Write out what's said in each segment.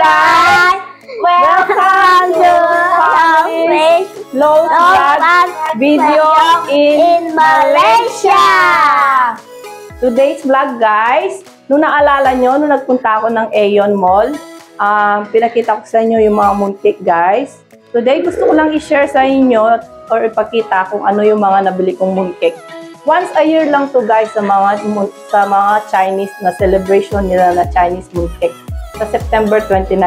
guys! Welcome to Low Vlog Video in Malaysia! Today's vlog guys, nung naalala nyo, nung nagpunta ako ng Aeon Mall, pinakita ko sa inyo yung mga mooncake guys. Today gusto ko lang i-share sa inyo or ipakita kung ano yung mga nabili kong mooncake. Once a year lang to guys sa mga Chinese na celebration nila na Chinese mooncake. Sa September 29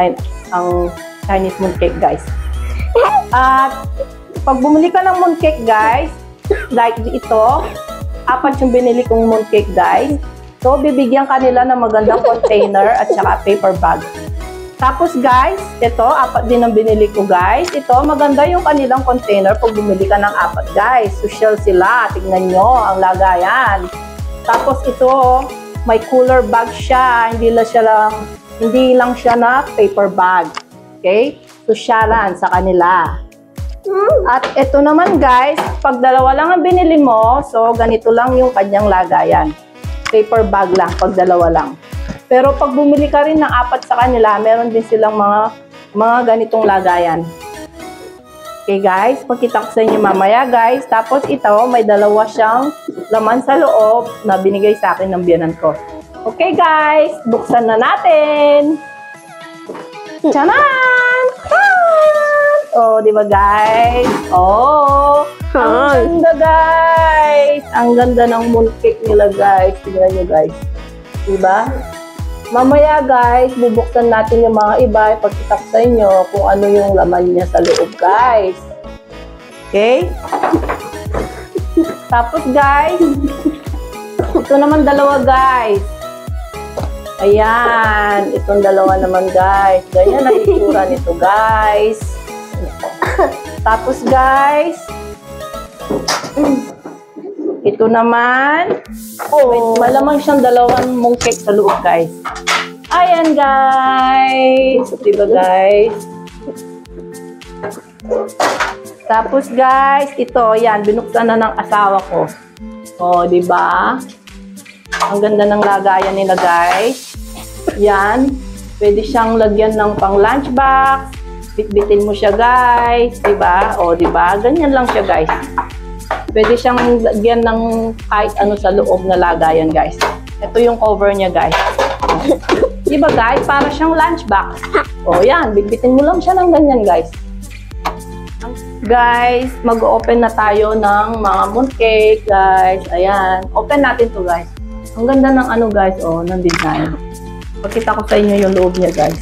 ang Chinese mooncake guys. At pag bumili ka ng mooncake guys, like ito, 4 yung binili kong mooncake guys. So bibigyan ka nila ng magandang container at saka paper bag. Tapos guys, ito, 4 din ang binili ko guys. Ito, maganda yung kanilang container pag bumili ka ng 4 guys. Social sila, tignan nyo ang lagayan. Tapos ito, may cooler bag siya. Hindi lang siya na paper bag. Okay? Sosyalan sa kanila. At ito naman guys, pag 2 lang ang binili mo, so ganito lang yung kanyang lagayan. Paper bag lang, pag 2 lang. Pero pag bumili ka rin ng 4 sa kanila, meron din silang mga ganitong lagayan. Okay guys, pakita ko sa inyo mamaya guys. Tapos ito, may 2 siyang laman sa loob na binigay sa akin ng biyanan ko. Okay guys, buksan na natin. Tchanan! Oh, di ba guys? Oh, ang ganda guys. Ang ganda ng mooncake nila guys. Tingnan nyo guys. Diba? Mamaya guys, bubuksan natin yung mga iba. Ipagkita ko sa inyo kung ano yung laman niya sa loob guys. Okay? Tapos guys, ito naman 2 guys. Ayan, itong 2 naman guys. Ganyan ang itsura nito guys. Tapos guys, ito naman, malamang siyang 2 mooncake sa loob guys. Ayan guys, diba guys? Tapos guys, ito, yan, binuksan na ng asawa ko. O, diba? Ang ganda ng lagayan nila guys. Yan, pwede siyang lagyan ng pang lunchbox. Bitbitin mo siya guys, diba? O, diba? Ganyan lang siya guys. Pwede siyang lagyan ng kahit ano sa loob na lagayan guys. Ito yung cover niya guys. Diba guys? Para siyang lunchbox. O, yan. Bitbitin mo lang siya ng ganyan guys. Guys, mag-open na tayo ng mga mooncake guys. Ayan. Open natin to guys. Ang ganda ng ano guys, oh, ng design. Pakita ko sa inyo yung loob niya guys.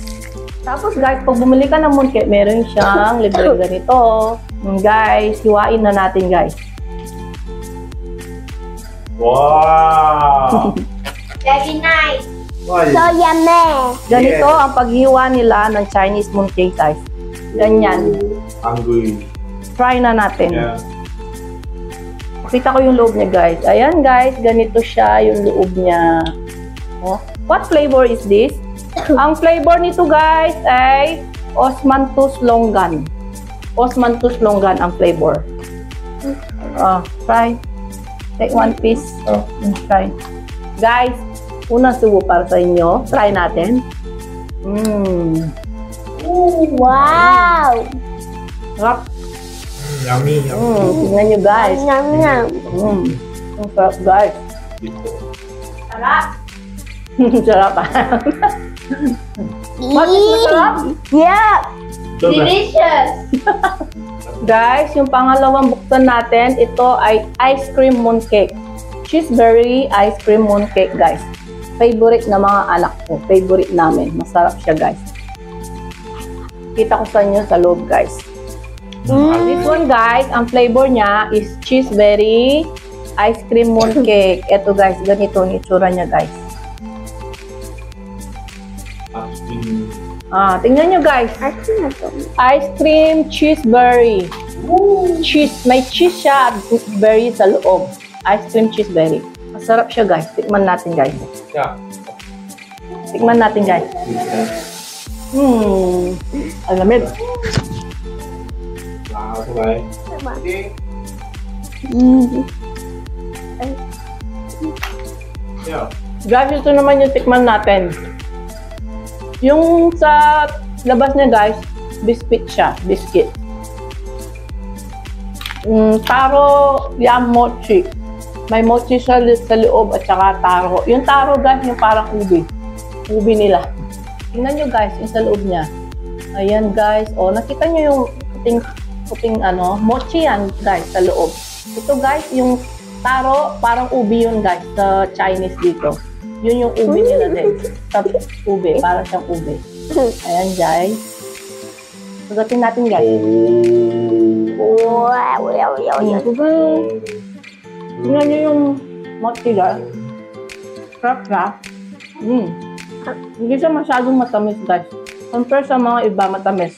Tapos guys, pag bumili ka ng mooncake, meron siyang libre ganito. Guys, hiwain na natin guys. Wow! Very nice. Nice. So yummy. Ganito ang paghiwa nila ng Chinese mooncake guys. Ganyan. Hungry. Try na natin. Yeah. Pakita ko yung loob niya guys. Ayan guys, ganito siya yung loob niya. Oh. What flavor is this? Ang flavor nito guys ay Osmanthus longan. Osmanthus longan ang flavor. Try. Take 1 piece. Try. Guys, unang subo para sa inyo. Try natin. Wow! Sarap. Yummy. Tingnan nyo guys. Ang sarap guys. Sarap. Sarap. Bakit masarap? Yeah! Delicious! Guys, yung pangalawang buksan natin, ito ay ice cream mooncake. Cheeseberry ice cream mooncake, guys. Favorite na mga anak ko. Favorite namin. Masarap siya, guys. Kita ko sa inyo sa loob, guys. This one, guys, ang flavor niya is cheeseberry ice cream mooncake. Ito, guys, ganito ang itsura niya, guys. Tingnan nyo guys. Ice cream cheeseberry. Cheese. May cheese siya at berry sa loob. Ice cream cheeseberry. Masarap siya guys. Tikman natin guys. Yeah. Tikman natin guys. Ang lamig. Yeah. Guys, ito naman yung tikman natin. Yung sa Labas niya guys, biscuit siya. Biscuit. Taro yam mochi. May mochi siya sa loob at saka taro. Yung taro guys, yung parang ubi. Ubi nila. Tingnan nyo guys, yung sa loob niya. Ayan guys. O, nakita nyo yung puting ano, mochi yan guys sa loob. Ito guys, yung taro, parang ubi yun guys sa Chinese dito. Yun yung ubi nila din. Sa ubi, parang siyang ubi. Ayan guys. Sugatin natin guys. Tingnan nyo yung mochi guys. Sarap na. Hindi siya masyadong matamis guys. Compare sa mga iba matamis.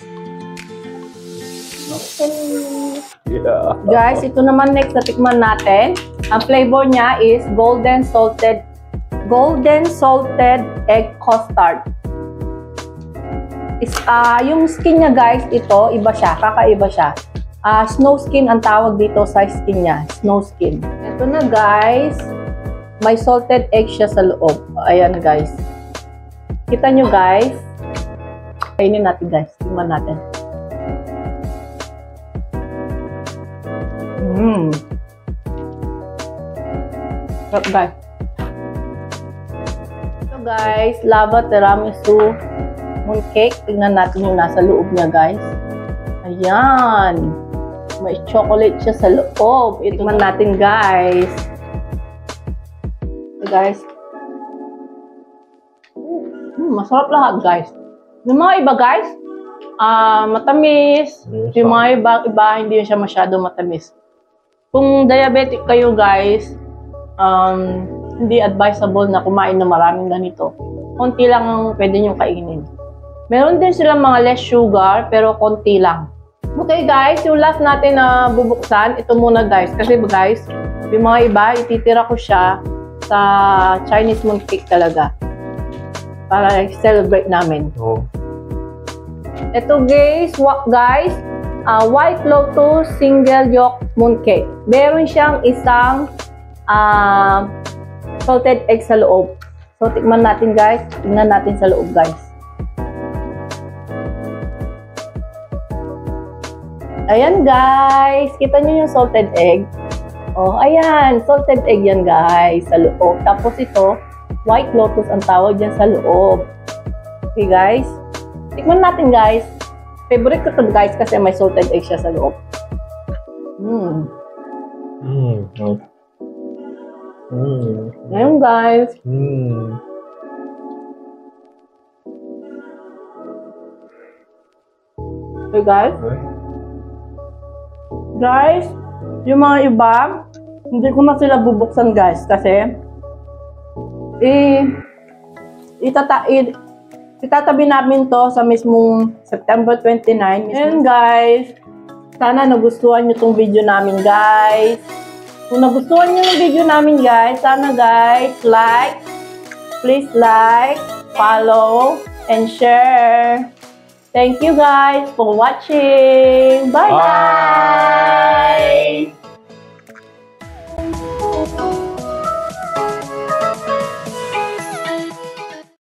Yeah. Guys, ito naman next na tikman natin. Ang flavor niya is golden salted egg custard. Yung skin niya guys, ito iba siya, kakaiba siya. Snow skin ang tawag dito sa skin niya, snow skin. Ito na guys, may salted egg siya sa loob. Ayan guys. Kita nyo guys. Kainin natin guys, tingnan natin. Sarap guys. Ito guys, lava tiramisu mooncake. Tingnan natin yung nasa loob niya guys. Ayan. May chocolate siya sa loob. Tingnan natin guys. Ito guys. Masarap lahat guys. Yung mga iba guys, matamis. Yung mga iba, hindi siya masyado matamis. Kung diabetic kayo guys, hindi advisable na kumain ng maraming ganito. Konti lang ang pwede nyo kainin. Meron din silang mga less sugar, pero konti lang. Okay guys, yung last natin na bubuksan, ito muna guys. Kasi guys, yung mga iba, ititira ko siya sa Chinese mooncake talaga. Para celebrate namin. Oh. Ito guys, White Lotus single yolk mooncake. Meron siyang isang salted egg sa loob. So, tikman natin guys. Tingnan natin sa loob guys. Ayan guys. Kita nyo yung salted egg. Oh, ayan. Salted egg yan guys sa loob. Tapos ito, White Lotus ang tawag dyan sa loob. Okay guys. Tikman natin guys. Favorite ko to guys kasi may salted egg siya sa loob. Ngayon guys. Okay guys. Guys, yung mga iba, hindi ko na sila bubuksan guys kasi itatabi namin to sa mismong September 29. And guys, sana nagustuhan nyo tong video namin guys. Kung nagustuhan nyo yung video namin guys, sana guys, please like, follow, and share. Thank you guys for watching. Bye! Bye!